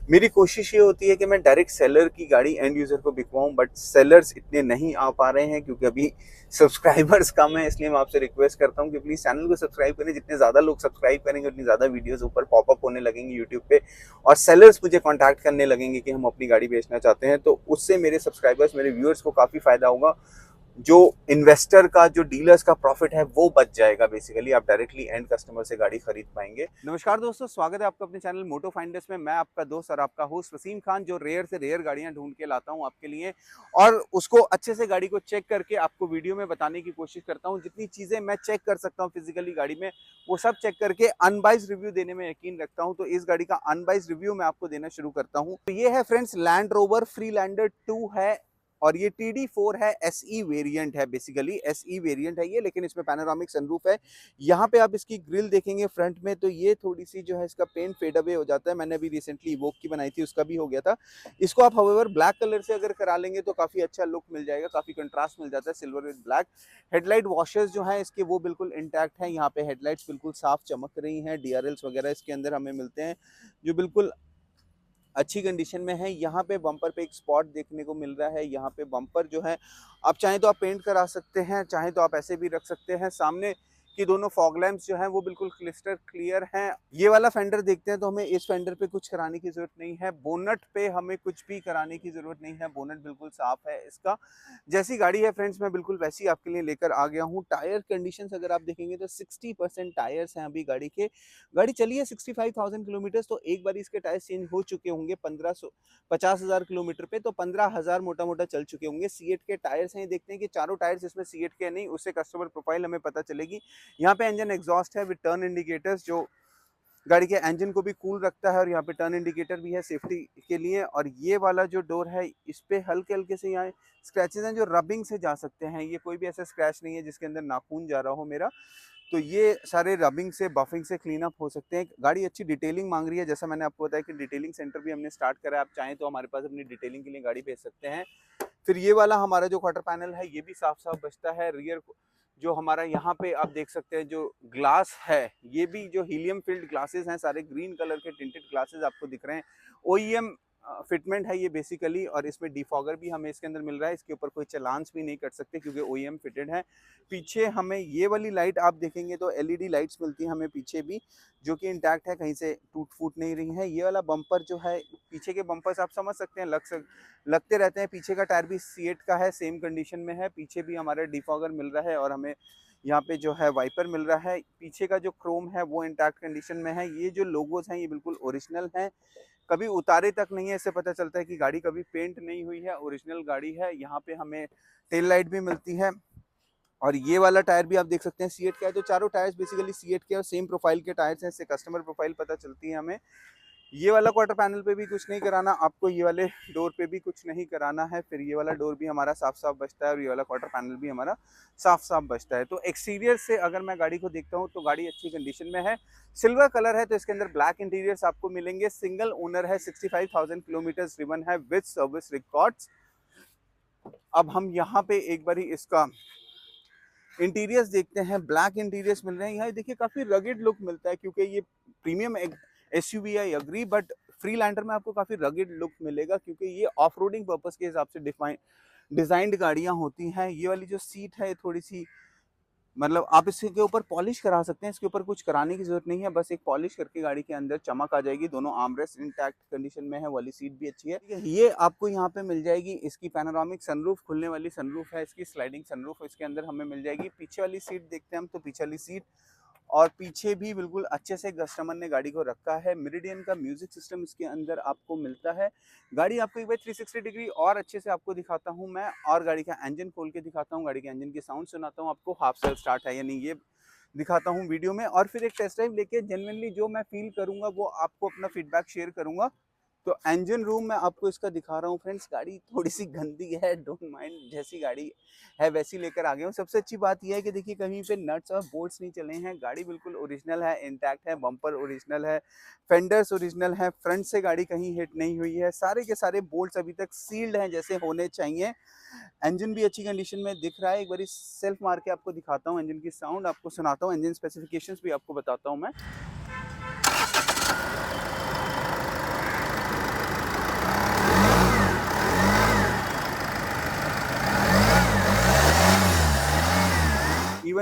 मेरी कोशिश ये होती है कि मैं डायरेक्ट सेलर की गाड़ी एंड यूज़र को बिकवाऊँ, बट सेलर्स इतने नहीं आ पा रहे हैं क्योंकि अभी सब्सक्राइबर्स कम है। इसलिए मैं आपसे रिक्वेस्ट करता हूँ कि प्लीज़ चैनल को सब्सक्राइब करें। जितने ज़्यादा लोग सब्सक्राइब करेंगे उतनी ज़्यादा वीडियोस ऊपर पॉपअप होने लगेंगे यूट्यूब पे, और सेलर्स मुझे कॉन्टैक्ट करने लगेंगे कि हम अपनी गाड़ी बेचना चाहते हैं। तो उससे मेरे सब्सक्राइबर्स, मेरे व्यूअर्स को काफ़ी फ़ायदा होगा। जो इन्वेस्टर का, जो डीलर्स का प्रॉफिट है वो बच जाएगा। बेसिकली आप डायरेक्टली एंड कस्टमर से गाड़ी खरीद पाएंगे। नमस्कार दोस्तों, स्वागत है आपका अपने चैनल मोटो फाइंडर्स में। मैं आपका दोस्त और आपका होस्ट वसीम खान, जो रेयर से रेयर गाड़ियां ढूंढ के लाता हूं आपके लिए, और उसको अच्छे से गाड़ी को चेक करके आपको वीडियो में बताने की कोशिश करता हूं। जितनी चीजें मैं चेक कर सकता हूं फिजिकली गाड़ी में, वो सब चेक करके अनबाइज्ड रिव्यू देने में यकीन रखता हूं। तो इस गाड़ी का अनबाइज्ड रिव्यू मैं आपको देना शुरू करता हूं। तो ये है फ्रेंड्स लैंड रोवर फ्रीलैंडर 2 है, और ये TD4 है। SE वेरिएंट है, बेसिकली SE वेरिएंट है ये, लेकिन इसमें पैनोरामिक सनरूफ है। यहाँ पे आप इसकी ग्रिल देखेंगे फ्रंट में, तो ये थोड़ी सी जो है इसका पेंट फेड अवे हो जाता है। मैंने अभी रिसेंटली इवोक की बनाई थी, उसका भी हो गया था। इसको आप हाउएवर ब्लैक कलर से अगर करा लेंगे तो काफी अच्छा लुक मिल जाएगा, काफी कंट्रास्ट मिल जाता है silver with black. Headlight washers जो है इसके वो बिल्कुल इंटैक्ट है। यहाँ पे हेडलाइट्स बिल्कुल साफ चमक रही हैं। DRLs वगैरह इसके अंदर हमें मिलते हैं जो बिल्कुल अच्छी कंडीशन में है। यहाँ पे बम्पर पे एक स्पॉट देखने को मिल रहा है। यहाँ पे बम्पर जो है आप चाहें तो आप पेंट करा सकते हैं, चाहें तो आप ऐसे भी रख सकते हैं। सामने की दोनों फॉग लैंप्स जो हैं वो बिल्कुल क्लिस्टर क्लियर हैं। ये वाला फेंडर देखते हैं तो हमें इस फेंडर पे कुछ कराने की जरूरत नहीं है। बोनट पे हमें कुछ भी कराने की जरूरत नहीं है, बोनट बिल्कुल साफ है इसका। जैसी गाड़ी है फ्रेंड्स मैं बिल्कुल वैसी आपके लिए लेकर आ गया हूँ। टायर कंडीशन अगर आप देखेंगे तो 60% टायर्स हैं अभी गाड़ी के। गाड़ी चली है 65,000 किलोमीटर, तो एक बार इसके टायर चेंज हो चुके होंगे 50,000 किलोमीटर पे, तो 15,000 मोटा मोटा चल चुके होंगे। सीएट के टायर्स हैं, देखते हैं कि चारों टायर्स इसमें सीएट के नहीं, उससे कस्टमर प्रोफाइल हमें पता चलेगी। यहाँ पे इंजन एग्जॉस्ट है विद टर्न इंडिकेटर्स, जो गाड़ी के इंजन को भी कूल रखता है, और यहाँ पे टर्न इंडिकेटर भी है सेफ्टी के लिए। और ये वाला जो डोर है इस पे हल्के हल्के से यहाँ स्क्रैचेस हैं जो रबिंग से जा सकते हैं। ये कोई भी ऐसा स्क्रैच नहीं है जिसके अंदर नाखून जा रहा हो मेरा, तो ये सारे रबिंग से, बफिंग से क्लीन अप हो सकते हैं। गाड़ी अच्छी डिटेलिंग मांग रही है, जैसा मैंने आपको बताया कि डिटेलिंग सेंटर भी हमने स्टार्ट करा है। आप चाहें तो हमारे पास अपनी डिटेलिंग के लिए गाड़ी भेज सकते हैं। फिर ये वाला हमारा जो क्वार्टर पैनल है ये भी साफ साफ बचता है। रियर जो हमारा यहाँ पे आप देख सकते हैं जो ग्लास है, ये भी जो हीलियम फिल्ड ग्लासेस हैं, सारे ग्रीन कलर के टिंटेड ग्लासेस आपको दिख रहे हैं। OEM फिटमेंट है ये बेसिकली, और इसमें डिफॉगर भी हमें इसके अंदर मिल रहा है। इसके ऊपर कोई चलान्स भी नहीं कर सकते क्योंकि OEM फिटेड है। पीछे हमें ये वाली लाइट आप देखेंगे तो LED लाइट्स मिलती हैं हमें पीछे भी, जो कि इंटैक्ट है, कहीं से टूट फूट नहीं रही है। ये वाला बम्पर जो है, पीछे के बम्पर्स आप समझ सकते हैं लगते रहते हैं। पीछे का टायर भी सीएट का है, सेम कंडीशन में है। पीछे भी हमारे डिफॉगर मिल रहा है, और हमें यहाँ पे जो है वाइपर मिल रहा है। पीछे का जो क्रोम है वो इंटैक्ट कंडीशन में है। ये जो लोगोस हैं ये बिल्कुल ओरिजिनल हैं, कभी उतारे तक नहीं है। इससे पता चलता है कि गाड़ी कभी पेंट नहीं हुई है, ओरिजिनल गाड़ी है। यहाँ पे हमें टेल लाइट भी मिलती है, और ये वाला टायर भी आप देख सकते हैं सीएट का है। तो चारों टायर्स बेसिकली सीएट के और सेम प्रोफाइल के टायर्स हैं, इससे कस्टमर प्रोफाइल पता चलती है हमें। ये वाला क्वार्टर पैनल पे भी कुछ नहीं कराना आपको, ये वाले डोर पे भी कुछ नहीं कराना है। फिर ये वाला डोर भी हमारा साफ साफ बचता है, और ये वाला क्वार्टर पैनल भी हमारा साफ साफ बचता है। तो एक्सटीरियर से अगर मैं गाड़ी को देखता हूँ तो गाड़ी अच्छी कंडीशन में है। सिल्वर कलर है तो इसके अंदर ब्लैक इंटीरियर्स आपको मिलेंगे। सिंगल ओनर है, 65,000 किलोमीटर ड्रिवन है विद सर्विस रिकॉर्ड्स। अब हम यहाँ पे एक बार इसका इंटीरियर्स देखते हैं। ब्लैक इंटीरियर्स मिल रहे हैं। यहाँ देखिए काफी रगेड लुक मिलता है, क्योंकि ये premium SUV I agree, but Freelander में आपको काफी रगेड लुक मिलेगा, क्योंकि ये ऑफ रोडिंग पर्पज के हिसाब से डिजाइंड गाड़ियां होती हैं। ये वाली जो सीट है थोड़ी सी, मतलब आप इसके ऊपर पॉलिश करा सकते हैं, इसके ऊपर कुछ कराने की जरूरत नहीं है। बस एक पॉलिश करके गाड़ी के अंदर चमक आ जाएगी। दोनों आर्मरेस्ट इंटैक्ट कंडीशन में है, वाली सीट भी अच्छी है। ये आपको यहाँ पे मिल जाएगी इसकी पैनोरामिक सनरूफ, खुलने वाली सनरूफ है इसकी, स्लाइडिंग सनरूफ इसके अंदर हमें मिल जाएगी। पीछे वाली सीट देखते हैं हम, तो पीछे वाली सीट और पीछे भी बिल्कुल अच्छे से कस्टमर ने गाड़ी को रखा है। मेरिडियन का म्यूजिक सिस्टम इसके अंदर आपको मिलता है। गाड़ी आपको एक बार 360 डिग्री और अच्छे से आपको दिखाता हूं मैं, और गाड़ी का इंजन खोल के दिखाता हूं, गाड़ी के इंजन की साउंड सुनाता हूं आपको। हाफ सेल्फ स्टार्ट है या नहीं ये दिखाता हूं वीडियो में, और फिर एक टेस्ट ड्राइव लेके जेन्युइनली जो मैं फील करूंगा वो आपको अपना फीडबैक शेयर करूंगा। तो इंजन रूम मैं आपको इसका दिखा रहा हूँ फ्रेंड्स। गाड़ी थोड़ी सी गंदी है, डोंट माइंड, जैसी गाड़ी है वैसी लेकर आ गया हूँ। सबसे अच्छी बात यह है कि देखिए कहीं पे नट्स और बोल्ट्स नहीं चले हैं। गाड़ी बिल्कुल ओरिजिनल है, इंटैक्ट है। बम्पर ओरिजिनल है, फेंडर्स ओरिजिनल है, फ्रंट से गाड़ी कहीं हिट नहीं हुई है। सारे के सारे बोल्ट्स अभी तक सील्ड हैं जैसे होने चाहिए। इंजन भी अच्छी कंडीशन में दिख रहा है। एक बार सेल्फ मार के आपको दिखाता हूँ, इंजन की साउंड आपको सुनाता हूँ, इंजन स्पेसिफिकेशंस भी आपको बताता हूँ मैं।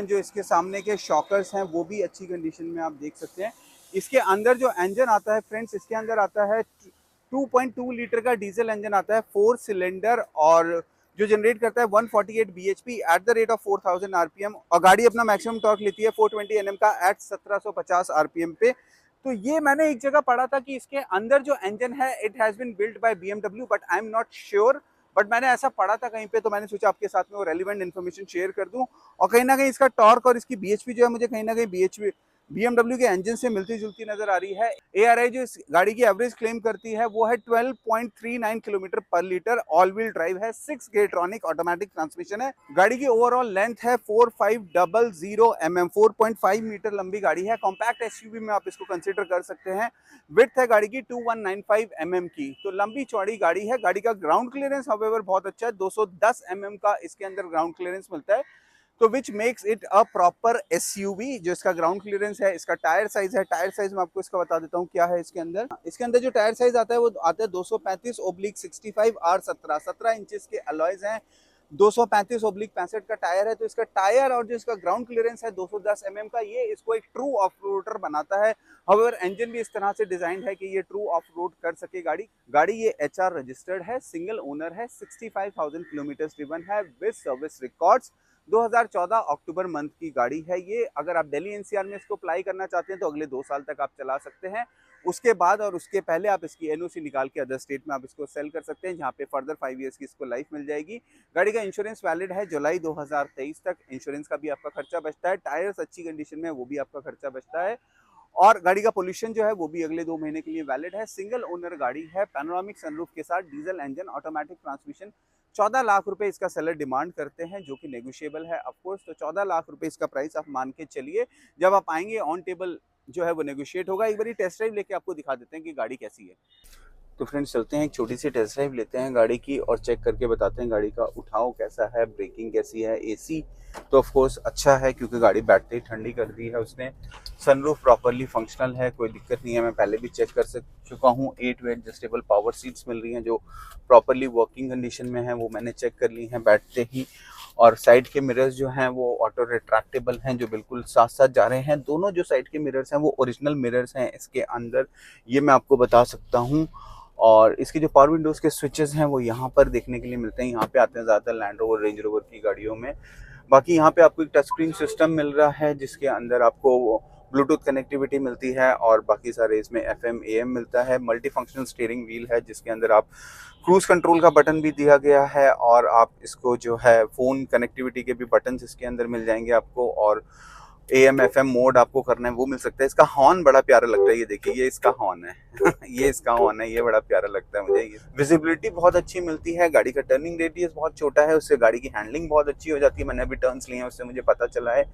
इवन जो इसके सामने के शॉकर्स हैं वो भी अच्छी कंडीशन में आप देख सकते हैं। इसके अंदर जो इंजन आता है फ्रेंड्स, इसके अंदर आता है 2.2 लीटर का डीजल इंजन आता है, 4 सिलेंडर, और जो जनरेट करता है 148 bhp at the rate of 4000 rpm, और गाड़ी अपना मैक्सिमम टॉर्क लेती है 420 Nm का एट 1750 rpm पे। तो ये मैंने एक जगह पढ़ा था कि इसके अंदर जो इंजन है it has been built by BMW, but I am not sure, but मैंने ऐसा पढ़ा था कहीं पे, तो मैंने सोचा आपके साथ में वो रेलिवेंट इन्फॉर्मेशन शेयर कर दूं। और कहीं ना कहीं इसका टॉर्क और इसकी BHP जो है मुझे कहीं ना कहीं BMW के इंजन से मिलती जुलती नजर आ रही है। ARI जो इस गाड़ी की एवरेज क्लेम करती है वो है 12.39 किलोमीटर पर लीटर, ऑल व्हील ड्राइव है, 6 गेट्रॉनिक ऑटोमेटिक ट्रांसमिशन है। गाड़ी की ओवरऑल लेंथ है 4500 mm, 4.5 मीटर लंबी गाड़ी है। कॉम्पैक्ट SUV में आप इसको कंसिडर कर सकते हैं। विड्थ है गाड़ी की 2195 mm की, तो लंबी चौड़ी गाड़ी है। गाड़ी का ग्राउंड क्लियरेंस हाउएवर बहुत अच्छा है, 210 mm का इसके अंदर ग्राउंड क्लियरेंस मिलता है, तो which makes it a proper SUV। जो इसका ग्राउंड क्लियरेंस है, इसका टायर साइज है, टायर साइज मैं आपको इसका बता देता हूँ क्या है इसके अंदर जो टायर साइज आता है वो आता है 235/65 R17, 17 इंचेस के अलॉयज हैं, 235/65 का टायर है। तो इसका टायर और जो इसका ग्राउंड क्लियरेंस है 210 mm का, ये इसको एक ट्रू ऑफ रोडर बनाता है। हाउएवर इंजन भी इस तरह से डिजाइन है कि ये ट्रू ऑफ रोड कर सके गाड़ी ये HR रजिस्टर्ड है, सिंगल ओनर है, 65,000 किलोमीटर ड्रिवन है with service records. 2014 October month की गाड़ी है ये। अगर आप दिल्ली NCR में इसको अप्लाई करना चाहते हैं तो अगले 2 साल तक आप चला सकते हैं। उसके बाद और उसके पहले आप इसकी NOC निकाल के अदर स्टेट में आप इसको सेल कर सकते हैं, जहाँ पे फर्दर 5 इयर्स की इसको लाइफ मिल जाएगी। गाड़ी का इंश्योरेंस वैलिड है जुलाई 2023 तक, इंश्योरेंस का भी आपका खर्चा बचता है। टायर्स अच्छी कंडीशन में, वो भी आपका खर्चा बचता है। और गाड़ी का पोल्यूशन जो है वो भी अगले 2 महीने के लिए वैलिड है। सिंगल ओनर गाड़ी है, पैनोरामिक सनरूफ के साथ, diesel engine, automatic transmission. 14 lakh रुपए इसका सेलर डिमांड करते हैं, जो कि नेगोशिएबल है ऑफकोर्स। तो 14 लाख रुपए इसका प्राइस आप मान के चलिए। जब आप आएंगे ऑन टेबल जो है वो नेगोशिएट होगा। एक बार टेस्ट ड्राइव लेके आपको दिखा देते हैं कि गाड़ी कैसी है। तो फ्रेंड्स चलते हैं, एक छोटी सी टेस्ट ड्राइव लेते हैं गाड़ी की और चेक करके बताते हैं गाड़ी का उठाव कैसा है, ब्रेकिंग कैसी है। AC तो ऑफ कोर्स अच्छा है क्योंकि गाड़ी बैठते ही ठंडी कर दी है उसने। सनरूफ प्रॉपर्ली फंक्शनल है, कोई दिक्कत नहीं है, मैं पहले भी चेक कर चुका हूँ। 8 वे एडजस्टेबल पावर सीट्स मिल रही हैं जो प्रॉपर्ली वर्किंग कंडीशन में है, वो मैंने चेक कर ली हैं बैठते ही। और साइड के मिरर्स जो हैं वो ऑटो रिट्रैक्टेबल हैं, जो बिल्कुल साथ साथ जा रहे हैं। दोनों जो साइड के मिरर्स हैं वो ओरिजिनल मिरर्स हैं इसके अंदर, ये मैं आपको बता सकता हूँ। और इसकी जो पावर विंडोज़ के स्विचेस हैं वो यहाँ पर देखने के लिए मिलते हैं, यहाँ पे आते हैं ज़्यादातर लैंड रोवर, रेंज रोवर की गाड़ियों में। बाकी यहाँ पे आपको एक टच स्क्रीन सिस्टम मिल रहा है जिसके अंदर आपको ब्लूटूथ कनेक्टिविटी मिलती है, और बाकी सारे इसमें FM AM मिलता है। मल्टी फंक्शनल स्टीयरिंग व्हील है जिसके अंदर आप क्रूज कंट्रोल का बटन भी दिया गया है, और आप इसको जो है फ़ोन कनेक्टिविटी के भी बटन इसके अंदर मिल जाएंगे आपको, और AM FM मोड आपको करना है वो मिल सकता है। इसका हॉर्न बड़ा प्यारा लगता है, ये देखिए ये इसका हॉर्न है ये इसका हॉर्न है, ये बड़ा प्यारा लगता है मुझे। विजिबिलिटी बहुत अच्छी मिलती है, गाड़ी का टर्निंग रेडियस बहुत छोटा है, उससे गाड़ी की हैंडलिंग बहुत अच्छी हो जाती है। मैंने अभी टर्न्स लिए हैं उससे मुझे पता चला है।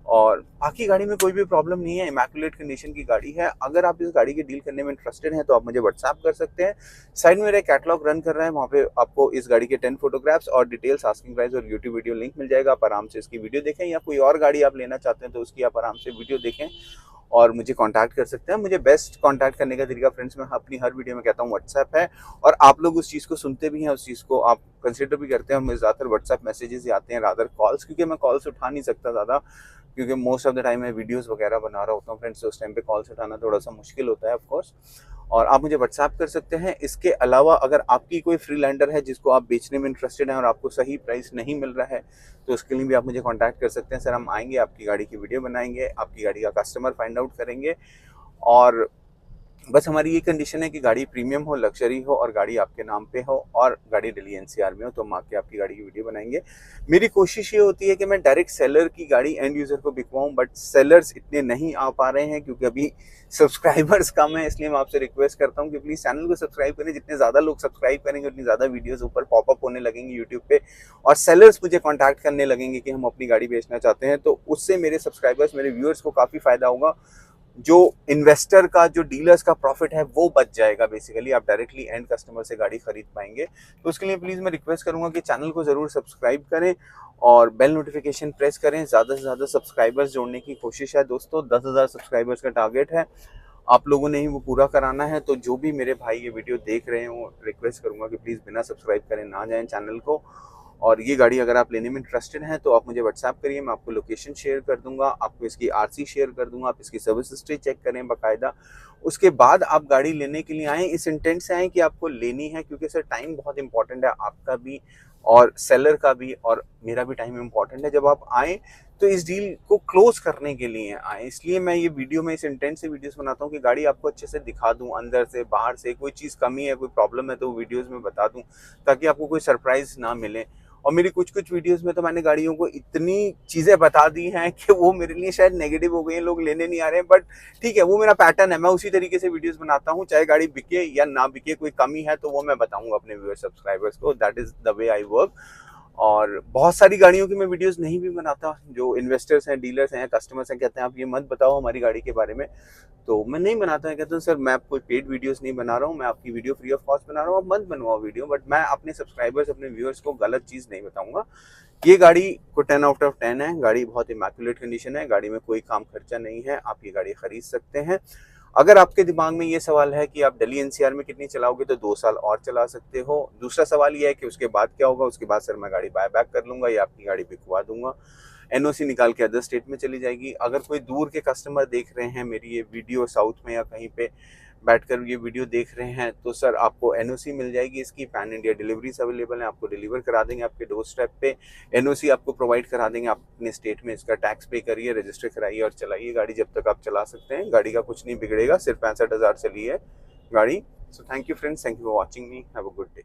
और बाकी गाड़ी में कोई भी प्रॉब्लम नहीं है, इमैकुलेट कंडीशन की गाड़ी है। अगर आप इस गाड़ी की डील करने में इंटरेस्टेड हैं तो आप मुझे व्हाट्सएप कर सकते हैं। साइड में मेरा कैटलॉग रन कर रहा है, वहाँ पे आपको इस गाड़ी के 10 फोटोग्राफ्स और डिटेल्स, आस्किंग प्राइस और यूट्यूब वीडियो लिंक मिल जाएगा। आप आराम से इसकी वीडियो देखें, या कोई और गाड़ी आप लेना चाहते हैं तो उसकी आप आराम से वीडियो देखें और मुझे कांटेक्ट कर सकते हैं। मुझे बेस्ट कांटेक्ट करने का तरीका फ्रेंड्स मैं अपनी हर वीडियो में कहता हूँ व्हाट्सएप है, और आप लोग उस चीज़ को सुनते भी हैं, उस चीज़ को आप कंसिडर भी करते हैं। मुझे ज़्यादातर व्हाट्सएप मैसेजेस आते हैं रादर कॉल्स, क्योंकि मैं कॉल्स उठा नहीं सकता ज़्यादा, क्योंकि मोस्ट ऑफ द टाइम मैं वीडियोस वगैरह बना रहा होता हूँ फ्रेंड्स, तो उस टाइम पे कॉल्स उठाना थोड़ा सा मुश्किल होता है ऑफ कोर्स। और आप मुझे व्हाट्सएप कर सकते हैं। इसके अलावा अगर आपकी कोई फ्रीलैंडर है जिसको आप बेचने में इंटरेस्टेड हैं और आपको सही प्राइस नहीं मिल रहा है तो उसके लिए भी आप मुझे कांटेक्ट कर सकते हैं। सर हम आएंगे, आपकी गाड़ी की वीडियो बनाएंगे, आपकी गाड़ी का कस्टमर फाइंड आउट करेंगे, और बस हमारी ये कंडीशन है कि गाड़ी प्रीमियम हो, लग्जरी हो, और गाड़ी आपके नाम पे हो, और गाड़ी दिल्ली NCR में हो, तो हम आके आपकी गाड़ी की वीडियो बनाएंगे। मेरी कोशिश ये होती है कि मैं डायरेक्ट सेलर की गाड़ी एंड यूज़र को बिकवाऊँ, बट सेलर्स इतने नहीं आ पा रहे हैं क्योंकि अभी सब्सक्राइबर्स कम है। इसलिए मैं आपसे रिक्वेस्ट करता हूँ कि प्लीज़ चैनल को सब्सक्राइब करें। जितने ज़्यादा लोग सब्सक्राइब करेंगे उतनी ज़्यादा वीडियोज़ ऊपर पॉपअप होने लगेंगे यूट्यूब पे, और सेलर्स मुझे कॉन्टैक्ट करने लगेंगे कि हम अपनी गाड़ी बेचना चाहते हैं। तो उससे मेरे सब्सक्राइबर्स, मेरे व्यूअर्स को काफ़ी फ़ायदा होगा। जो इन्वेस्टर का, जो डीलर्स का प्रॉफिट है वो बच जाएगा। बेसिकली आप डायरेक्टली एंड कस्टमर से गाड़ी खरीद पाएंगे। तो उसके लिए प्लीज़ मैं रिक्वेस्ट करूंगा कि चैनल को ज़रूर सब्सक्राइब करें और बेल नोटिफिकेशन प्रेस करें। ज़्यादा से ज़्यादा सब्सक्राइबर्स जोड़ने की कोशिश है दोस्तों, 10,000 सब्सक्राइबर्स का टारगेट है, आप लोगों ने ही वो पूरा कराना है। तो जो भी मेरे भाई ये वीडियो देख रहे हो, रिक्वेस्ट करूंगा कि प्लीज़ बिना सब्सक्राइब करें ना जाएं चैनल को। और ये गाड़ी अगर आप लेने में इंटरेस्टेड हैं तो आप मुझे व्हाट्सएप करिए, मैं आपको लोकेशन शेयर कर दूंगा, आपको इसकी आरसी शेयर कर दूंगा, आप इसकी सर्विस हिस्ट्री चेक करें बाकायदा। उसके बाद आप गाड़ी लेने के लिए आएँ, इस इंटेंट से आएँ कि आपको लेनी है, क्योंकि सर टाइम बहुत इंपॉर्टेंट है, आपका भी और सेलर का भी और मेरा भी टाइम इंपॉर्टेंट है। जब आप आएँ तो इस डील को क्लोज करने के लिए आए, इसलिए मैं ये वीडियो में इस इंटेंट से वीडियोस बनाता हूँ कि गाड़ी आपको अच्छे से दिखा दूं, अंदर से बाहर से कोई चीज़ कमी है, कोई प्रॉब्लम है तो वीडियोस में बता दूं, ताकि आपको कोई सरप्राइज ना मिले। और मेरी कुछ कुछ वीडियोस में तो मैंने गाड़ियों को इतनी चीज़ें बता दी हैं कि वो मेरे लिए शायद नेगेटिव हो गई हैं, लोग लेने नहीं आ रहे हैं, बट ठीक है, वो मेरा पैटर्न है, मैं उसी तरीके से वीडियोस बनाता हूँ, चाहे गाड़ी बिके या ना बिके, कोई कमी है तो वो मैं बताऊंगा अपने व्यूअर सब्सक्राइबर्स को। That is the way I work. और बहुत सारी गाड़ियों की मैं वीडियोस नहीं भी बनाता, जो इन्वेस्टर्स हैं, डीलर्स हैं, कस्टमर्स हैं, कहते हैं आप ये मत बताओ हमारी गाड़ी के बारे में, तो मैं नहीं बनाता। है कहता हूँ सर मैं कोई पेड वीडियोस नहीं बना रहा हूँ, मैं आपकी वीडियो फ्री ऑफ कॉस्ट बना रहा हूँ, आप मत बनवाओ वीडियो, बट मैं अपने सब्सक्राइबर्स, अपने व्यूअर्स को गलत चीज़ नहीं बताऊंगा। ये गाड़ी को 10 आउट ऑफ 10 है, गाड़ी बहुत इमैक्युलेट कंडीशन है, गाड़ी में कोई काम खर्चा नहीं है, आप ये गाड़ी खरीद सकते हैं। अगर आपके दिमाग में ये सवाल है कि आप दिल्ली एनसीआर में कितनी चलाओगे, तो 2 साल और चला सकते हो। दूसरा सवाल ये है कि उसके बाद क्या होगा, उसके बाद सर मैं गाड़ी बाय बैक कर लूंगा या आपकी गाड़ी बिकवा दूंगा, एनओसी निकाल के अदर स्टेट में चली जाएगी। अगर कोई दूर के कस्टमर देख रहे हैं मेरी ये वीडियो, साउथ में या कहीं पे बैठकर ये वीडियो देख रहे हैं, तो सर आपको एनओसी मिल जाएगी, इसकी पैन इंडिया डिलीवरीज अवेलेबल है, आपको डिलीवर करा देंगे आपके डोर स्टेप पे। एनओसी आपको प्रोवाइड करा देंगे, आप अपने स्टेट में इसका टैक्स पे करिए, रजिस्टर कराइए और चलाइए गाड़ी जब तक आप चला सकते हैं। गाड़ी का कुछ नहीं बिगड़ेगा, सिर्फ 65,000 चली है गाड़ी। So thank you friends, thank you for watching me, have a good day.